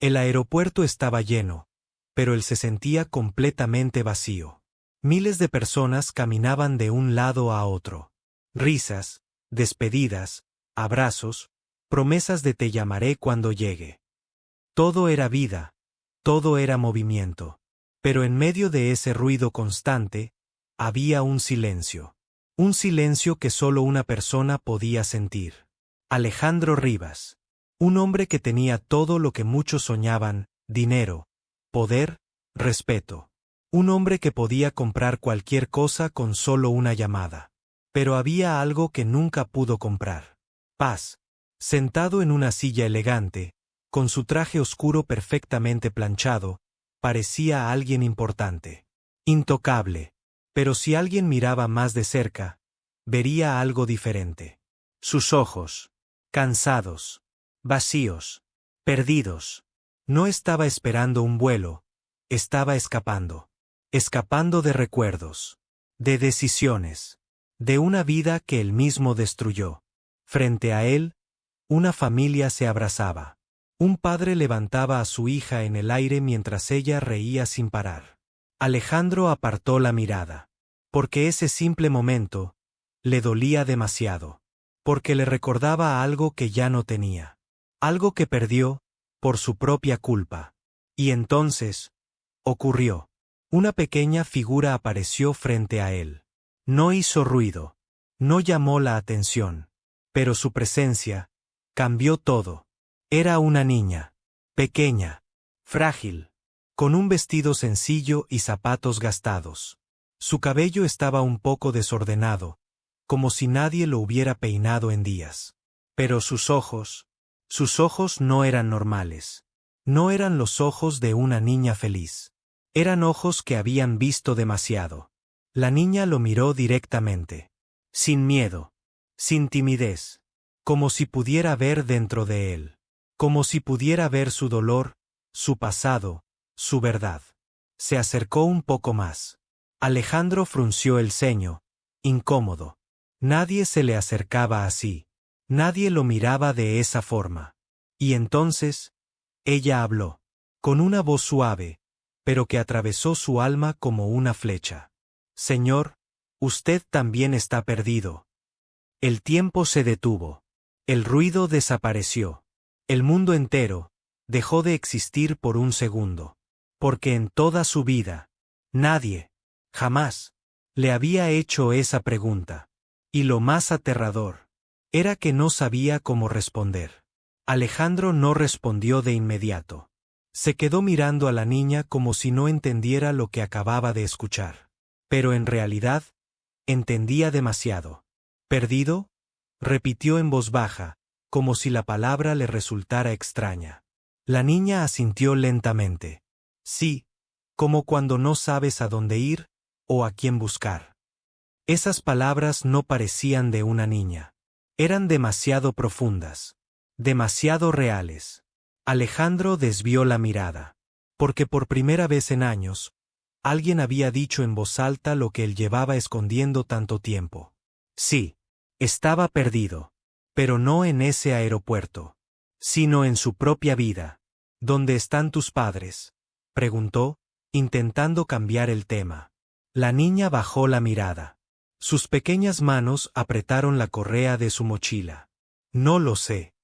El aeropuerto estaba lleno, pero él se sentía completamente vacío. Miles de personas caminaban de un lado a otro. Risas, despedidas, abrazos, promesas de te llamaré cuando llegue. Todo era vida, todo era movimiento. Pero en medio de ese ruido constante, había un silencio. Un silencio que solo una persona podía sentir. Alejandro Rivas. Un hombre que tenía todo lo que muchos soñaban: dinero, poder, respeto. Un hombre que podía comprar cualquier cosa con solo una llamada. Pero había algo que nunca pudo comprar. Paz. Sentado en una silla elegante, con su traje oscuro perfectamente planchado, parecía alguien importante. Intocable. Pero si alguien miraba más de cerca, vería algo diferente. Sus ojos. Cansados. Vacíos. Perdidos. No estaba esperando un vuelo, estaba escapando. Escapando de recuerdos. De decisiones. De una vida que él mismo destruyó. Frente a él, una familia se abrazaba. Un padre levantaba a su hija en el aire mientras ella reía sin parar. Alejandro apartó la mirada. Porque ese simple momento le dolía demasiado. Porque le recordaba algo que ya no tenía. Algo que perdió por su propia culpa. Y entonces, ocurrió. Una pequeña figura apareció frente a él. No hizo ruido. No llamó la atención. Pero su presencia cambió todo. Era una niña. Pequeña. Frágil. Con un vestido sencillo y zapatos gastados. Su cabello estaba un poco desordenado, como si nadie lo hubiera peinado en días. Pero sus ojos no eran normales. No eran los ojos de una niña feliz. Eran ojos que habían visto demasiado. La niña lo miró directamente. Sin miedo. Sin timidez. Como si pudiera ver dentro de él. Como si pudiera ver su dolor, su pasado, su verdad. Se acercó un poco más. Alejandro frunció el ceño, incómodo. Nadie se le acercaba así. Nadie lo miraba de esa forma. Y entonces, ella habló. Con una voz suave, pero que atravesó su alma como una flecha. Señor, usted también está perdido. El tiempo se detuvo. El ruido desapareció. El mundo entero dejó de existir por un segundo. Porque en toda su vida, nadie, jamás, le había hecho esa pregunta. Y lo más aterrador era que no sabía cómo responder. Alejandro no respondió de inmediato. Se quedó mirando a la niña como si no entendiera lo que acababa de escuchar. Pero en realidad, entendía demasiado. ¿Perdido?, repitió en voz baja, como si la palabra le resultara extraña. La niña asintió lentamente. Sí, como cuando no sabes a dónde ir o a quién buscar. Esas palabras no parecían de una niña. Eran demasiado profundas. Demasiado reales. Alejandro desvió la mirada. Porque por primera vez en años, alguien había dicho en voz alta lo que él llevaba escondiendo tanto tiempo. Sí, estaba perdido. Pero no en ese aeropuerto. Sino en su propia vida. ¿Dónde están tus padres?, preguntó, intentando cambiar el tema. La niña bajó la mirada. Sus pequeñas manos apretaron la correa de su mochila. No lo sé.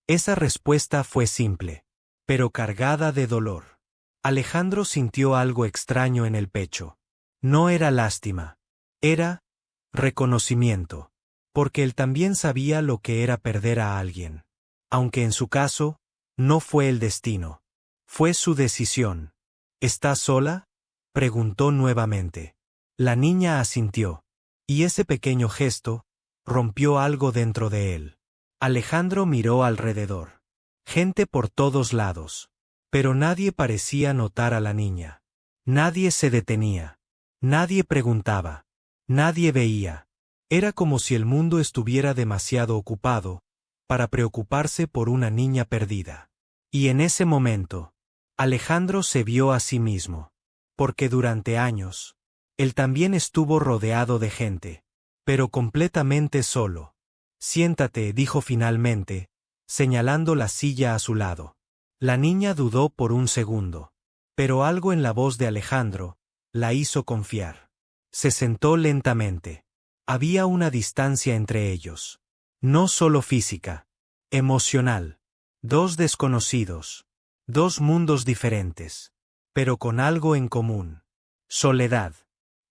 Esa respuesta fue simple, pero cargada de dolor. Alejandro sintió algo extraño en el pecho. No era lástima. Era reconocimiento. Porque él también sabía lo que era perder a alguien. Aunque en su caso, no fue el destino. Fue su decisión. ¿Estás sola?, preguntó nuevamente. La niña asintió. Y ese pequeño gesto rompió algo dentro de él. Alejandro miró alrededor. Gente por todos lados. Pero nadie parecía notar a la niña. Nadie se detenía. Nadie preguntaba. Nadie veía. Era como si el mundo estuviera demasiado ocupado para preocuparse por una niña perdida. Y en ese momento, Alejandro se vio a sí mismo. Porque durante años, él también estuvo rodeado de gente, pero completamente solo. Siéntate, dijo finalmente, señalando la silla a su lado. La niña dudó por un segundo. Pero algo en la voz de Alejandro la hizo confiar. Se sentó lentamente. Había una distancia entre ellos. No solo física, emocional. Dos desconocidos. Dos mundos diferentes. Pero con algo en común. Soledad.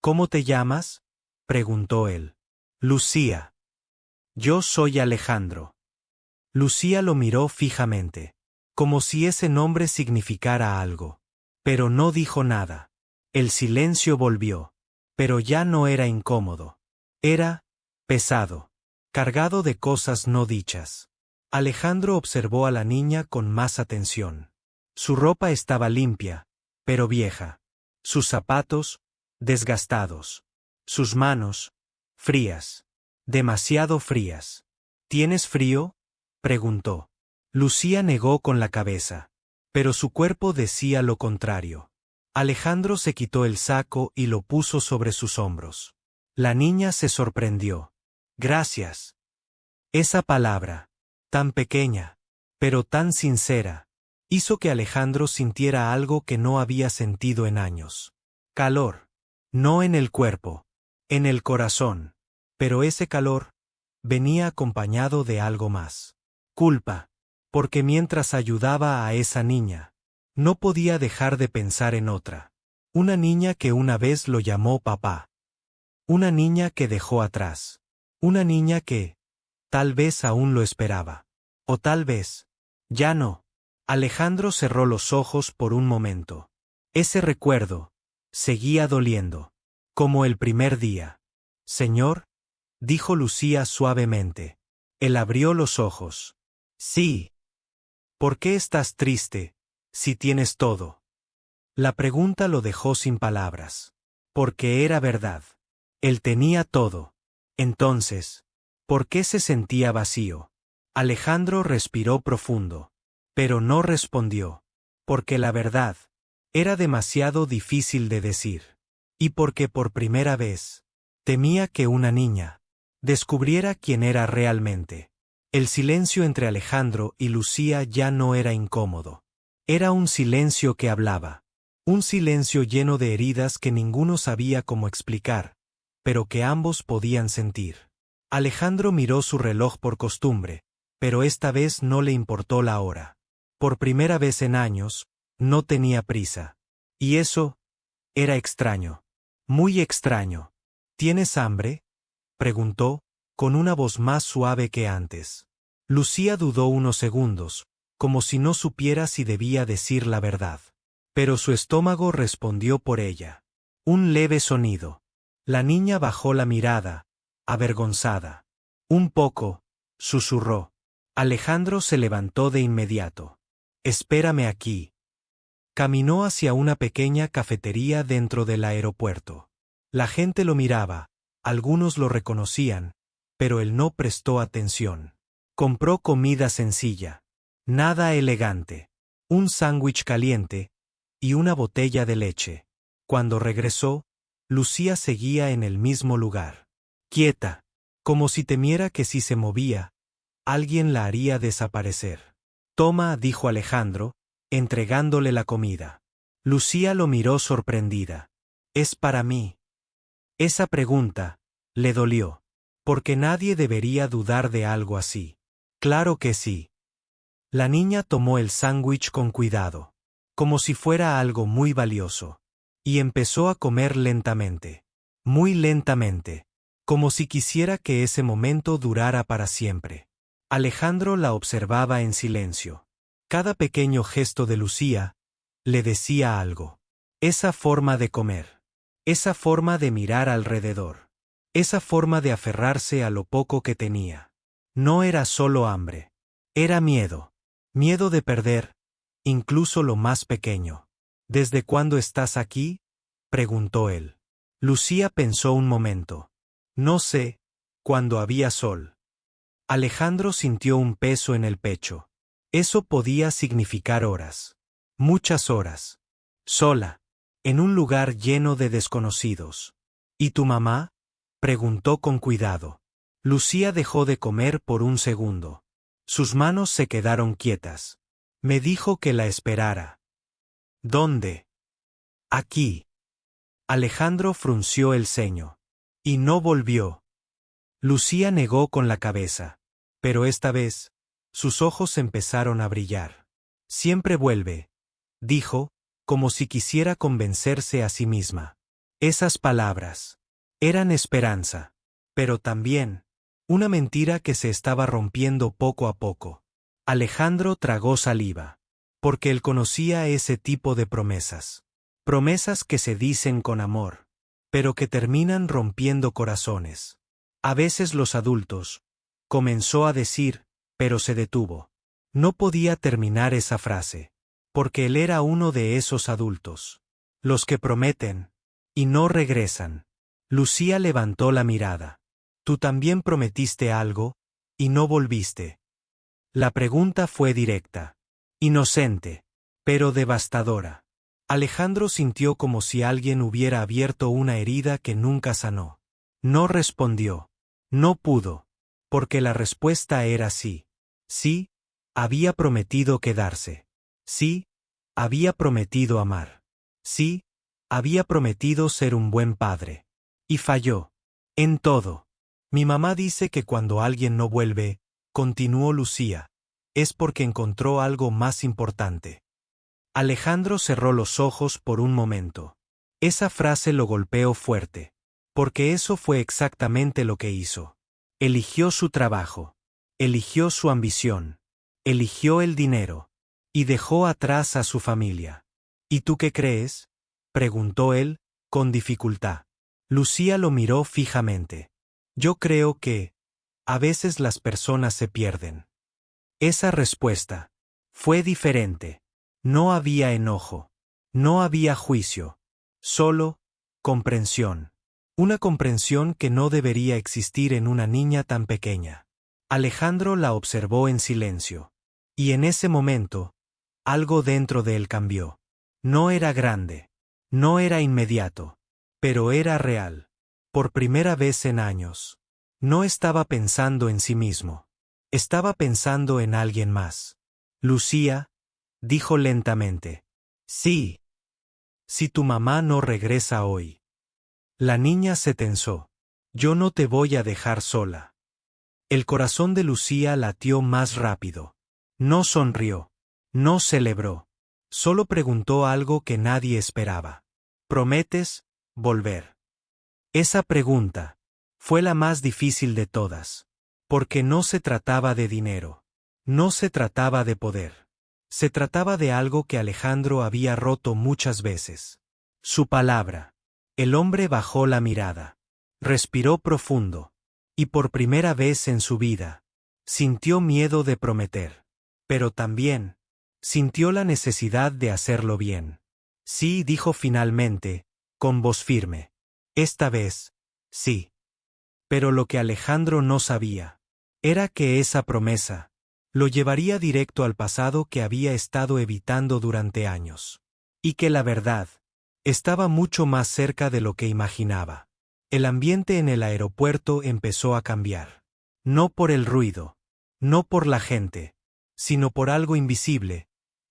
¿Cómo te llamas?, preguntó él. Lucía. Yo soy Alejandro. Lucía lo miró fijamente, como si ese nombre significara algo. Pero no dijo nada. El silencio volvió. Pero ya no era incómodo. Era pesado, cargado de cosas no dichas. Alejandro observó a la niña con más atención. Su ropa estaba limpia, pero vieja. Sus zapatos, desgastados. Sus manos, frías. Demasiado frías. ¿Tienes frío?, preguntó. Lucía negó con la cabeza. Pero su cuerpo decía lo contrario. Alejandro se quitó el saco y lo puso sobre sus hombros. La niña se sorprendió. Gracias. Esa palabra, tan pequeña, pero tan sincera, hizo que Alejandro sintiera algo que no había sentido en años. Calor. No en el cuerpo, en el corazón. Pero ese calor venía acompañado de algo más. Culpa. Porque mientras ayudaba a esa niña, no podía dejar de pensar en otra. Una niña que una vez lo llamó papá. Una niña que dejó atrás. Una niña que, tal vez aún lo esperaba. O tal vez, ya no. Alejandro cerró los ojos por un momento. Ese recuerdo seguía doliendo. Como el primer día. Señor, dijo Lucía suavemente. Él abrió los ojos. Sí. ¿Por qué estás triste, si tienes todo? La pregunta lo dejó sin palabras. Porque era verdad. Él tenía todo. Entonces, ¿por qué se sentía vacío? Alejandro respiró profundo. Pero no respondió. Porque la verdad era demasiado difícil de decir. Y porque por primera vez temía que una niña descubriera quién era realmente. El silencio entre Alejandro y Lucía ya no era incómodo. Era un silencio que hablaba. Un silencio lleno de heridas que ninguno sabía cómo explicar, pero que ambos podían sentir. Alejandro miró su reloj por costumbre, pero esta vez no le importó la hora. Por primera vez en años, no tenía prisa. Y eso era extraño. Muy extraño. ¿Tienes hambre?, preguntó, con una voz más suave que antes. Lucía dudó unos segundos, como si no supiera si debía decir la verdad. Pero su estómago respondió por ella. Un leve sonido. La niña bajó la mirada, avergonzada. Un poco, susurró. Alejandro se levantó de inmediato. Espérame aquí. Caminó hacia una pequeña cafetería dentro del aeropuerto. La gente lo miraba, algunos lo reconocían, pero él no prestó atención. Compró comida sencilla. Nada elegante. Un sándwich caliente y una botella de leche. Cuando regresó, Lucía seguía en el mismo lugar. Quieta. Como si temiera que si se movía, alguien la haría desaparecer. Toma, dijo Alejandro, entregándole la comida. Lucía lo miró sorprendida. Es para mí. Esa pregunta le dolió. Porque nadie debería dudar de algo así. Claro que sí. La niña tomó el sándwich con cuidado, como si fuera algo muy valioso, y empezó a comer lentamente. Muy lentamente. Como si quisiera que ese momento durara para siempre. Alejandro la observaba en silencio. Cada pequeño gesto de Lucía le decía algo. Esa forma de comer. Esa forma de mirar alrededor. Esa forma de aferrarse a lo poco que tenía. No era solo hambre. Era miedo. Miedo de perder, incluso lo más pequeño. ¿Desde cuándo estás aquí?, preguntó él. Lucía pensó un momento. No sé, cuando había sol. Alejandro sintió un peso en el pecho. Eso podía significar horas. Muchas horas. Sola. En un lugar lleno de desconocidos. ¿Y tu mamá?, preguntó con cuidado. Lucía dejó de comer por un segundo. Sus manos se quedaron quietas. Me dijo que la esperara. ¿Dónde? Aquí. Alejandro frunció el ceño. Y no volvió. Lucía negó con la cabeza. Pero esta vez, sus ojos empezaron a brillar. Siempre vuelve, dijo, como si quisiera convencerse a sí misma. Esas palabras eran esperanza, pero también una mentira que se estaba rompiendo poco a poco. Alejandro tragó saliva, porque él conocía ese tipo de promesas. Promesas que se dicen con amor, pero que terminan rompiendo corazones. A veces los adultos, comenzó a decir, pero se detuvo. No podía terminar esa frase, porque él era uno de esos adultos. Los que prometen, y no regresan. Lucía levantó la mirada. Tú también prometiste algo, y no volviste. La pregunta fue directa, inocente, pero devastadora. Alejandro sintió como si alguien hubiera abierto una herida que nunca sanó. No respondió. No pudo, porque la respuesta era sí. Sí, había prometido quedarse. Sí, había prometido amar. Sí, había prometido ser un buen padre. Y falló. En todo. Mi mamá dice que cuando alguien no vuelve, continuó Lucía, es porque encontró algo más importante. Alejandro cerró los ojos por un momento. Esa frase lo golpeó fuerte, porque eso fue exactamente lo que hizo. Eligió su trabajo, eligió su ambición, eligió el dinero, y dejó atrás a su familia. ¿Y tú qué crees?, preguntó él, con dificultad. Lucía lo miró fijamente. Yo creo que, a veces las personas se pierden. Esa respuesta fue diferente. No había enojo, no había juicio, solo comprensión. Una comprensión que no debería existir en una niña tan pequeña. Alejandro la observó en silencio. Y en ese momento, algo dentro de él cambió. No era grande, no era inmediato, pero era real. Por primera vez en años. No estaba pensando en sí mismo. Estaba pensando en alguien más. Lucía, dijo lentamente. Sí. Si tu mamá no regresa hoy. La niña se tensó. Yo no te voy a dejar sola. El corazón de Lucía latió más rápido. No sonrió. No celebró. Solo preguntó algo que nadie esperaba. ¿Prometes volver? Esa pregunta fue la más difícil de todas. Porque no se trataba de dinero. No se trataba de poder. Se trataba de algo que Alejandro había roto muchas veces. Su palabra. El hombre bajó la mirada. Respiró profundo. Y por primera vez en su vida, sintió miedo de prometer. Pero también, sintió la necesidad de hacerlo bien. Sí, dijo finalmente, con voz firme. Esta vez, sí. Pero lo que Alejandro no sabía, era que esa promesa lo llevaría directo al pasado que había estado evitando durante años. Y que la verdad estaba mucho más cerca de lo que imaginaba. El ambiente en el aeropuerto empezó a cambiar. No por el ruido, no por la gente, sino por algo invisible,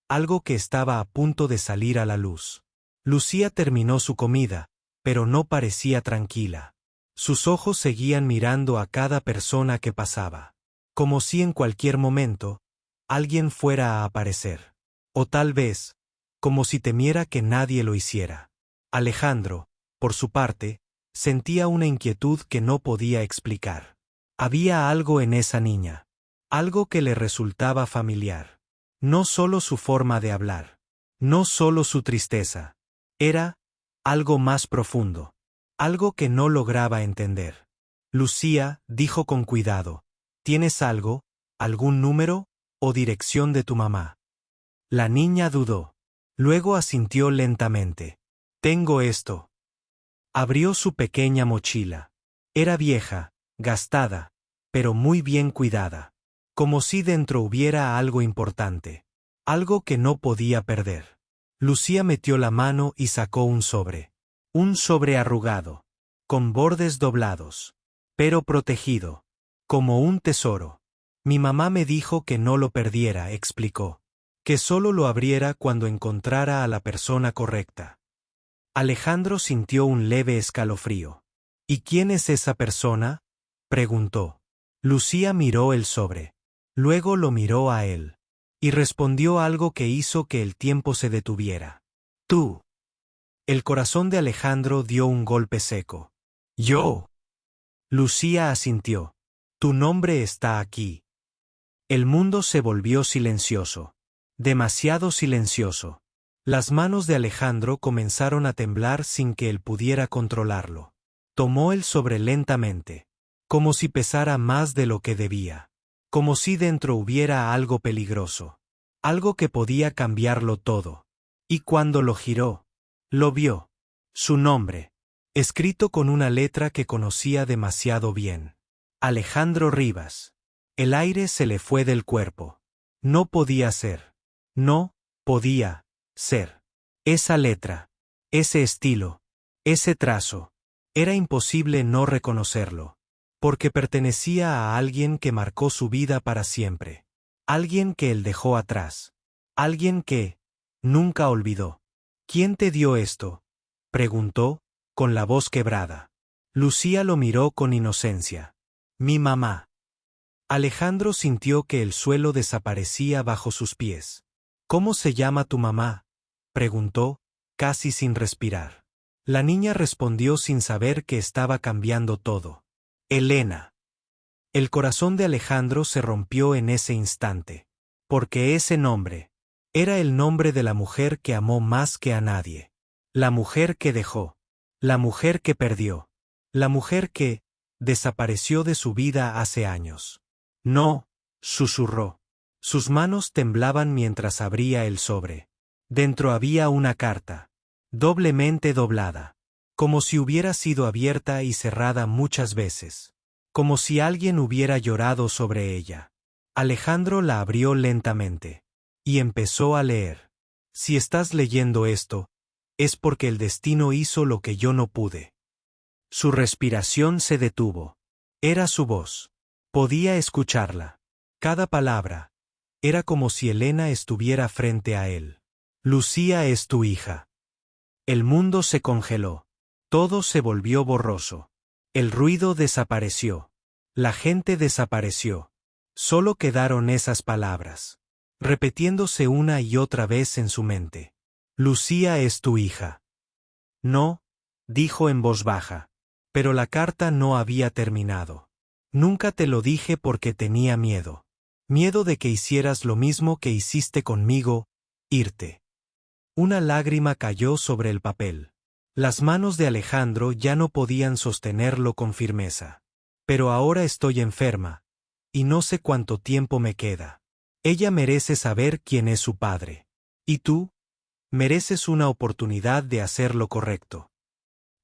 algo que estaba a punto de salir a la luz. Lucía terminó su comida, pero no parecía tranquila. Sus ojos seguían mirando a cada persona que pasaba, como si en cualquier momento alguien fuera a aparecer. O tal vez, como si temiera que nadie lo hiciera. Alejandro, por su parte, sentía una inquietud que no podía explicar. Había algo en esa niña, algo que le resultaba familiar. No solo su forma de hablar, no solo su tristeza, era algo más profundo, algo que no lograba entender. Lucía, dijo con cuidado, ¿tienes algo, algún número o dirección de tu mamá? La niña dudó. Luego asintió lentamente. Tengo esto. Abrió su pequeña mochila. Era vieja, gastada, pero muy bien cuidada. Como si dentro hubiera algo importante. Algo que no podía perder. Lucía metió la mano y sacó un sobre. Un sobre arrugado. Con bordes doblados. Pero protegido. Como un tesoro. Mi mamá me dijo que no lo perdiera, explicó. Que solo lo abriera cuando encontrara a la persona correcta. Alejandro sintió un leve escalofrío. ¿Y quién es esa persona?, preguntó. Lucía miró el sobre. Luego lo miró a él. Y respondió algo que hizo que el tiempo se detuviera. Tú. El corazón de Alejandro dio un golpe seco. Yo. Lucía asintió. Tu nombre está aquí. El mundo se volvió silencioso. Demasiado silencioso. Las manos de Alejandro comenzaron a temblar sin que él pudiera controlarlo. Tomó el sobre lentamente. Como si pesara más de lo que debía. Como si dentro hubiera algo peligroso. Algo que podía cambiarlo todo. Y cuando lo giró, lo vio. Su nombre. Escrito con una letra que conocía demasiado bien. Alejandro Rivas. El aire se le fue del cuerpo. No podía ser. No podía ser. Esa letra. Ese estilo. Ese trazo. Era imposible no reconocerlo. Porque pertenecía a alguien que marcó su vida para siempre. Alguien que él dejó atrás. Alguien que nunca olvidó. ¿Quién te dio esto?, preguntó, con la voz quebrada. Lucía lo miró con inocencia. Mi mamá. Alejandro sintió que el suelo desaparecía bajo sus pies. ¿Cómo se llama tu mamá?, preguntó, casi sin respirar. La niña respondió sin saber que estaba cambiando todo. Elena. El corazón de Alejandro se rompió en ese instante. Porque ese nombre era el nombre de la mujer que amó más que a nadie. La mujer que dejó. La mujer que perdió. La mujer que desapareció de su vida hace años. No, susurró. Sus manos temblaban mientras abría el sobre. Dentro había una carta. Doblemente doblada. Como si hubiera sido abierta y cerrada muchas veces. Como si alguien hubiera llorado sobre ella. Alejandro la abrió lentamente. Y empezó a leer. Si estás leyendo esto, es porque el destino hizo lo que yo no pude. Su respiración se detuvo. Era su voz. Podía escucharla. Cada palabra. Era como si Elena estuviera frente a él. Lucía es tu hija. El mundo se congeló. Todo se volvió borroso. El ruido desapareció. La gente desapareció. Solo quedaron esas palabras, repitiéndose una y otra vez en su mente. Lucía es tu hija. No, dijo en voz baja. Pero la carta no había terminado. Nunca te lo dije porque tenía miedo. Miedo de que hicieras lo mismo que hiciste conmigo, irte. Una lágrima cayó sobre el papel. Las manos de Alejandro ya no podían sostenerlo con firmeza. Pero ahora estoy enferma. Y no sé cuánto tiempo me queda. Ella merece saber quién es su padre. ¿Y tú? Mereces una oportunidad de hacer lo correcto.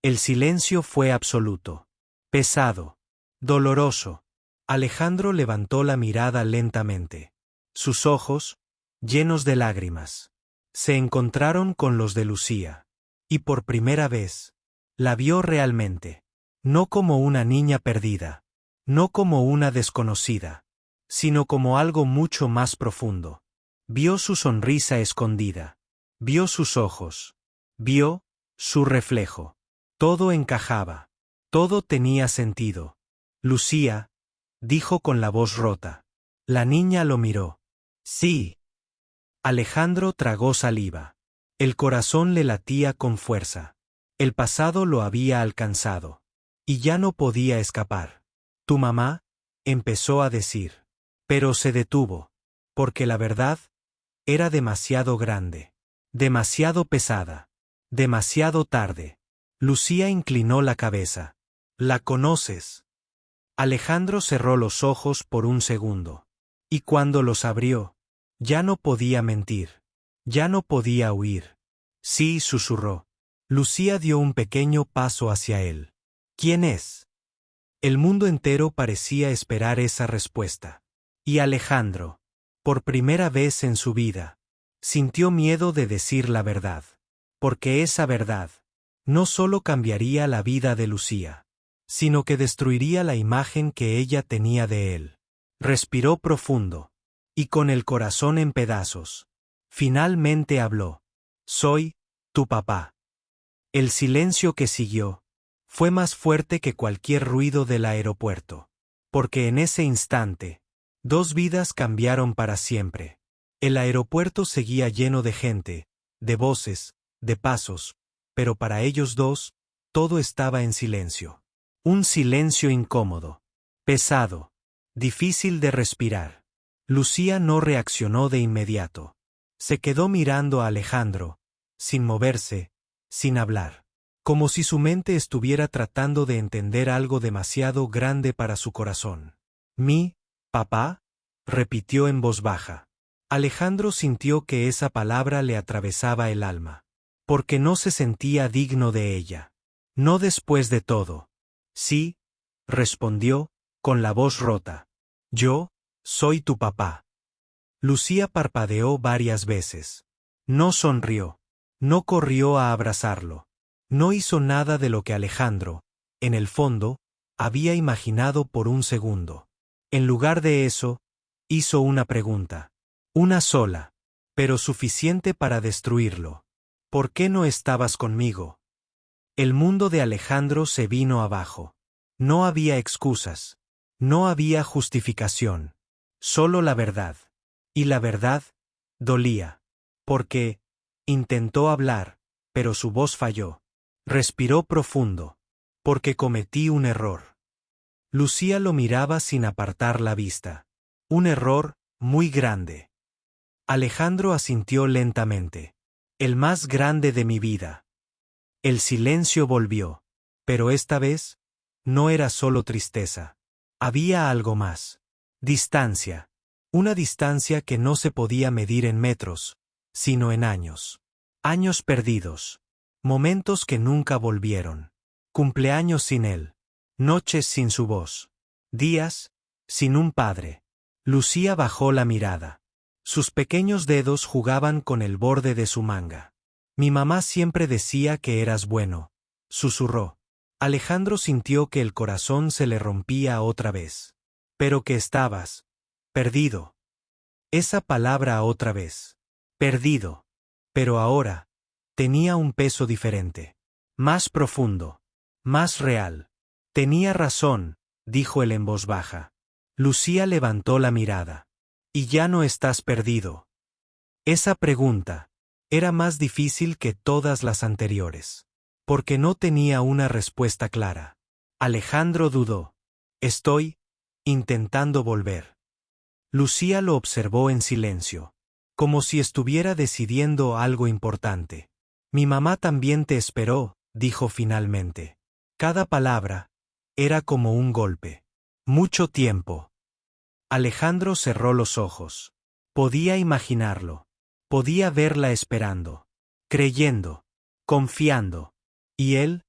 El silencio fue absoluto. Pesado. Doloroso. Alejandro levantó la mirada lentamente. Sus ojos, llenos de lágrimas, se encontraron con los de Lucía. Y por primera vez, la vio realmente. No como una niña perdida. No como una desconocida. Sino como algo mucho más profundo. Vio su sonrisa escondida. Vio sus ojos. Vio su reflejo. Todo encajaba. Todo tenía sentido. Lucía, dijo con la voz rota. La niña lo miró. Sí. Alejandro tragó saliva. El corazón le latía con fuerza. El pasado lo había alcanzado. Y ya no podía escapar. Tu mamá, empezó a decir. Pero se detuvo. Porque la verdad era demasiado grande. Demasiado pesada. Demasiado tarde. Lucía inclinó la cabeza. ¿La conoces? Alejandro cerró los ojos por un segundo. Y cuando los abrió, ya no podía mentir. Ya no podía huir. Sí, susurró. Lucía dio un pequeño paso hacia él. ¿Quién es? El mundo entero parecía esperar esa respuesta. Y Alejandro, por primera vez en su vida, sintió miedo de decir la verdad. Porque esa verdad no solo cambiaría la vida de Lucía, sino que destruiría la imagen que ella tenía de él. Respiró profundo. Y con el corazón en pedazos, Finalmente habló. Soy tu papá. El silencio que siguió fue más fuerte que cualquier ruido del aeropuerto. Porque en ese instante, dos vidas cambiaron para siempre. El aeropuerto seguía lleno de gente, de voces, de pasos, pero para ellos dos, todo estaba en silencio. Un silencio incómodo, pesado, difícil de respirar. Lucía no reaccionó de inmediato. Se quedó mirando a Alejandro, sin moverse, sin hablar, como si su mente estuviera tratando de entender algo demasiado grande para su corazón. ¿Mi papá?, repitió en voz baja. Alejandro sintió que esa palabra le atravesaba el alma, porque no se sentía digno de ella. No después de todo. Sí, respondió, con la voz rota. Yo soy tu papá. Lucía parpadeó varias veces. No sonrió. No corrió a abrazarlo. No hizo nada de lo que Alejandro, en el fondo, había imaginado por un segundo. En lugar de eso, hizo una pregunta. Una sola, pero suficiente para destruirlo. ¿Por qué no estabas conmigo? El mundo de Alejandro se vino abajo. No había excusas. No había justificación. Solo la verdad. Y la verdad dolía. Porque intentó hablar, pero su voz falló. Respiró profundo. Porque cometí un error. Lucía lo miraba sin apartar la vista. Un error muy grande. Alejandro asintió lentamente. El más grande de mi vida. El silencio volvió. Pero esta vez, no era solo tristeza. Había algo más. Distancia. Una distancia que no se podía medir en metros, sino en años. Años perdidos. Momentos que nunca volvieron. Cumpleaños sin él. Noches sin su voz. Días sin un padre. Lucía bajó la mirada. Sus pequeños dedos jugaban con el borde de su manga. Mi mamá siempre decía que eras bueno, susurró. Alejandro sintió que el corazón se le rompía otra vez. Pero que estabas perdido. Esa palabra otra vez. Perdido. Pero ahora tenía un peso diferente. Más profundo. Más real. Tenía razón, dijo él en voz baja. Lucía levantó la mirada. Y ya no estás perdido. Esa pregunta era más difícil que todas las anteriores. Porque no tenía una respuesta clara. Alejandro dudó. Estoy intentando volver. Lucía lo observó en silencio, como si estuviera decidiendo algo importante. Mi mamá también te esperó, dijo finalmente. Cada palabra era como un golpe. Mucho tiempo. Alejandro cerró los ojos. Podía imaginarlo. Podía verla esperando, creyendo, confiando. Y él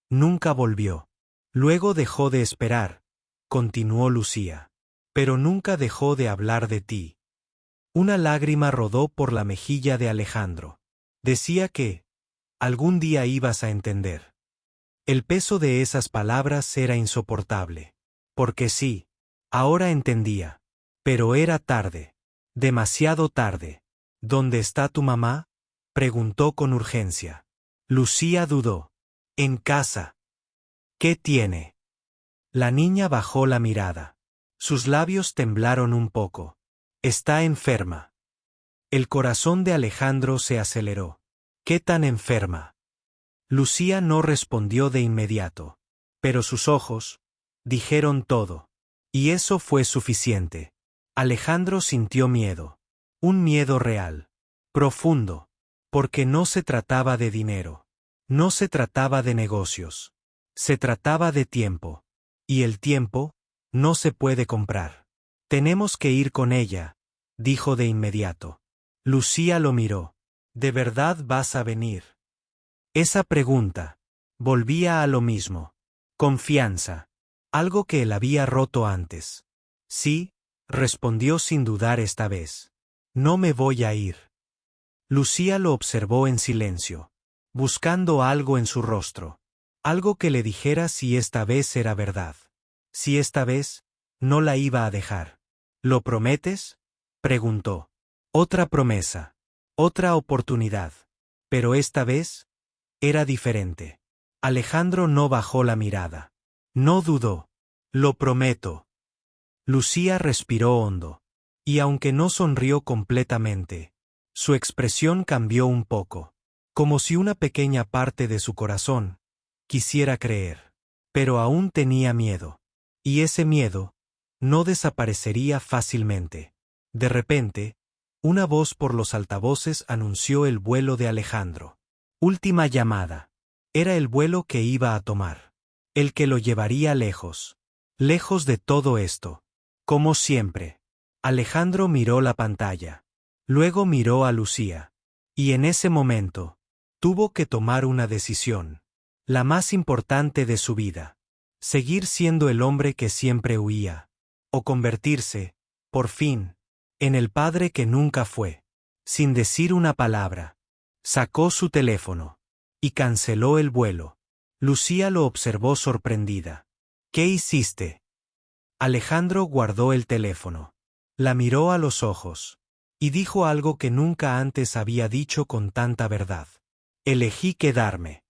nunca volvió. Luego dejó de esperar, continuó Lucía. Pero nunca dejó de hablar de ti. Una lágrima rodó por la mejilla de Alejandro. Decía que algún día ibas a entender. El peso de esas palabras era insoportable. Porque sí, ahora entendía. Pero era tarde. Demasiado tarde. ¿Dónde está tu mamá?, preguntó con urgencia. Lucía dudó. En casa. ¿Qué tiene? La niña bajó la mirada. Sus labios temblaron un poco. Está enferma. El corazón de Alejandro se aceleró. ¿Qué tan enferma? Lucía no respondió de inmediato. Pero sus ojos dijeron todo. Y eso fue suficiente. Alejandro sintió miedo. Un miedo real. Profundo. Porque no se trataba de dinero. No se trataba de negocios. Se trataba de tiempo. Y el tiempo no se puede comprar. Tenemos que ir con ella, dijo de inmediato. Lucía lo miró. ¿De verdad vas a venir? Esa pregunta volvía a lo mismo. Confianza. Algo que él había roto antes. Sí, respondió sin dudar esta vez. No me voy a ir. Lucía lo observó en silencio, buscando algo en su rostro. Algo que le dijera si esta vez era verdad. Si esta vez no la iba a dejar. ¿Lo prometes?, preguntó. Otra promesa. Otra oportunidad. Pero esta vez, era diferente. Alejandro no bajó la mirada. No dudó. Lo prometo. Lucía respiró hondo. Y aunque no sonrió completamente, su expresión cambió un poco. Como si una pequeña parte de su corazón quisiera creer. Pero aún tenía miedo. Y ese miedo no desaparecería fácilmente. De repente, una voz por los altavoces anunció el vuelo de Alejandro. Última llamada. Era el vuelo que iba a tomar. El que lo llevaría lejos. Lejos de todo esto. Como siempre. Alejandro miró la pantalla. Luego miró a Lucía. Y en ese momento, tuvo que tomar una decisión. La más importante de su vida. Seguir siendo el hombre que siempre huía. O convertirse, por fin, en el padre que nunca fue. Sin decir una palabra. Sacó su teléfono. Y canceló el vuelo. Lucía lo observó sorprendida. ¿Qué hiciste? Alejandro guardó el teléfono. La miró a los ojos. Y dijo algo que nunca antes había dicho con tanta verdad. Elegí quedarme.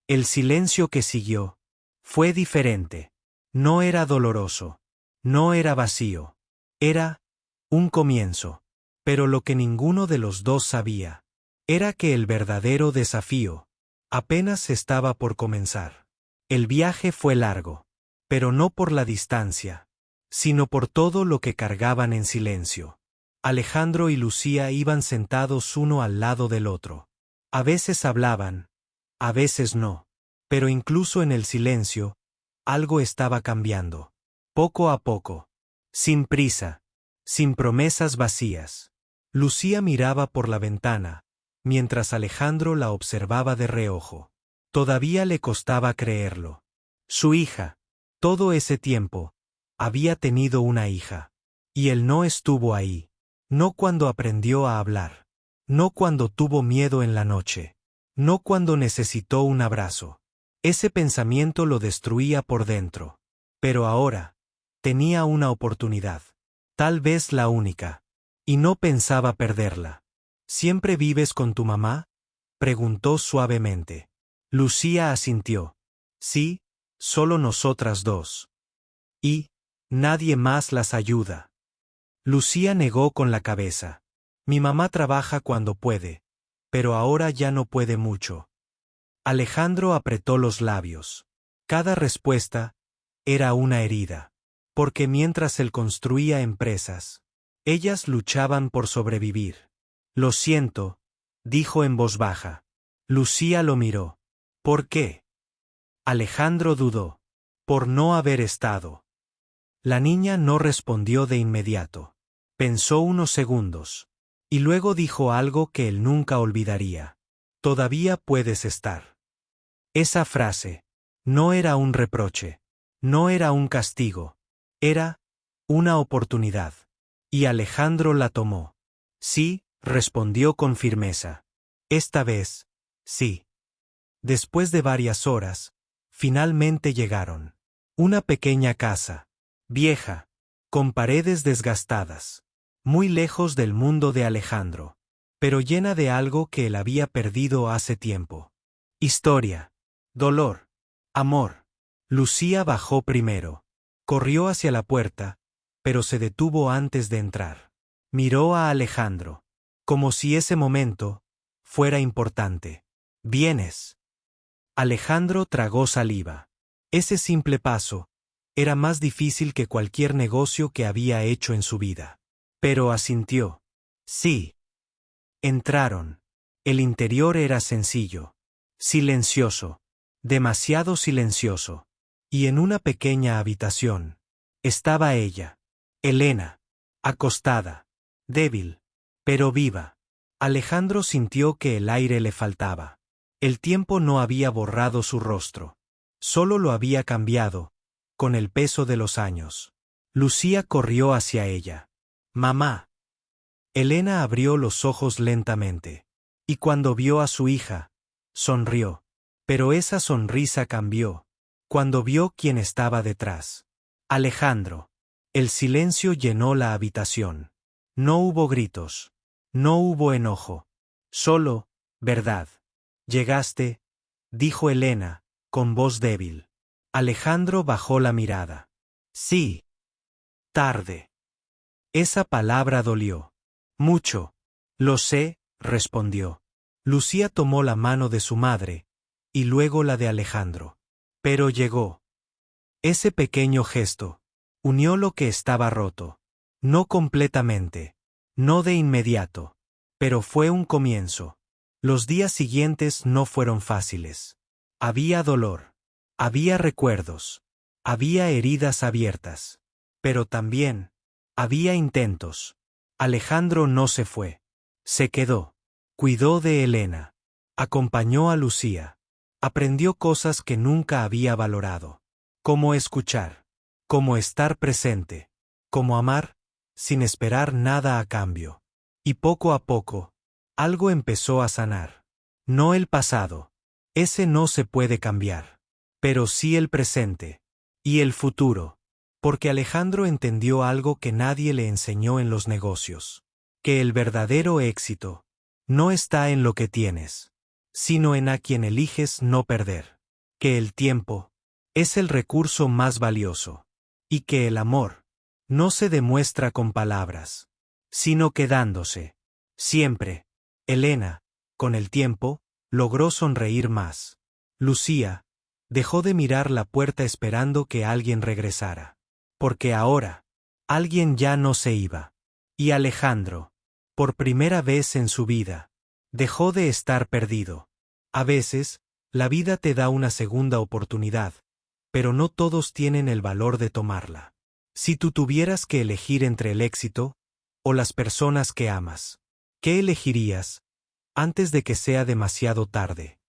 El silencio que siguió fue diferente. No era doloroso. No era vacío. Era un comienzo. Pero lo que ninguno de los dos sabía era que el verdadero desafío apenas estaba por comenzar. El viaje fue largo, pero no por la distancia, sino por todo lo que cargaban en silencio. Alejandro y Lucía iban sentados uno al lado del otro. A veces hablaban, a veces no, pero incluso en el silencio, algo estaba cambiando. Poco a poco, sin prisa, sin promesas vacías. Lucía miraba por la ventana, mientras Alejandro la observaba de reojo. Todavía le costaba creerlo. Su hija, todo ese tiempo, había tenido una hija. Y él no estuvo ahí. No cuando aprendió a hablar. No cuando tuvo miedo en la noche. No cuando necesitó un abrazo. Ese pensamiento lo destruía por dentro. Pero ahora, tenía una oportunidad. Tal vez la única. Y no pensaba perderla. ¿Siempre vives con tu mamá? Preguntó suavemente. Lucía asintió. Sí, solo nosotras dos. Y nadie más las ayuda. Lucía negó con la cabeza. Mi mamá trabaja cuando puede, pero ahora ya no puede mucho. Alejandro apretó los labios. Cada respuesta era una herida. Porque mientras él construía empresas, ellas luchaban por sobrevivir. Lo siento, dijo en voz baja. Lucía lo miró. ¿Por qué? Alejandro dudó. Por no haber estado. La niña no respondió de inmediato. Pensó unos segundos. Y luego dijo algo que él nunca olvidaría. Todavía puedes estar. Esa frase no era un reproche. No era un castigo. Era una oportunidad. Y Alejandro la tomó. Sí, respondió con firmeza. Esta vez, sí. Después de varias horas, finalmente llegaron. Una pequeña casa, vieja, con paredes desgastadas, muy lejos del mundo de Alejandro, pero llena de algo que él había perdido hace tiempo. Historia, dolor, amor. Lucía bajó primero. Corrió hacia la puerta, pero se detuvo antes de entrar. Miró a Alejandro, como si ese momento fuera importante. ¿Vienes? Alejandro tragó saliva. Ese simple paso era más difícil que cualquier negocio que había hecho en su vida. Pero asintió. Sí. Entraron. El interior era sencillo. Silencioso. Demasiado silencioso. Y en una pequeña habitación estaba ella, Elena, acostada, débil, pero viva. Alejandro sintió que el aire le faltaba. El tiempo no había borrado su rostro. Solo lo había cambiado, con el peso de los años. Lucía corrió hacia ella. Mamá. Elena abrió los ojos lentamente. Y cuando vio a su hija, sonrió. Pero esa sonrisa cambió cuando vio quién estaba detrás. Alejandro. El silencio llenó la habitación. No hubo gritos. No hubo enojo. Solo, verdad. Llegaste, dijo Elena, con voz débil. Alejandro bajó la mirada. Sí. Tarde. Esa palabra dolió. Mucho. Lo sé, respondió. Lucía tomó la mano de su madre, y luego la de Alejandro. Pero llegó. Ese pequeño gesto unió lo que estaba roto. No completamente. No de inmediato. Pero fue un comienzo. Los días siguientes no fueron fáciles. Había dolor. Había recuerdos. Había heridas abiertas. Pero también había intentos. Alejandro no se fue. Se quedó. Cuidó de Elena. Acompañó a Lucía. Aprendió cosas que nunca había valorado. Cómo escuchar. Cómo estar presente. Cómo amar, sin esperar nada a cambio. Y poco a poco, algo empezó a sanar. No el pasado. Ese no se puede cambiar. Pero sí el presente. Y el futuro. Porque Alejandro entendió algo que nadie le enseñó en los negocios. Que el verdadero éxito no está en lo que tienes, sino en a quien eliges no perder. Que el tiempo es el recurso más valioso. Y que el amor no se demuestra con palabras, sino quedándose. Siempre. Elena, con el tiempo, logró sonreír más. Lucía dejó de mirar la puerta esperando que alguien regresara. Porque ahora, alguien ya no se iba. Y Alejandro, por primera vez en su vida, dejó de estar perdido. A veces, la vida te da una segunda oportunidad, pero no todos tienen el valor de tomarla. Si tú tuvieras que elegir entre el éxito o las personas que amas, ¿qué elegirías antes de que sea demasiado tarde?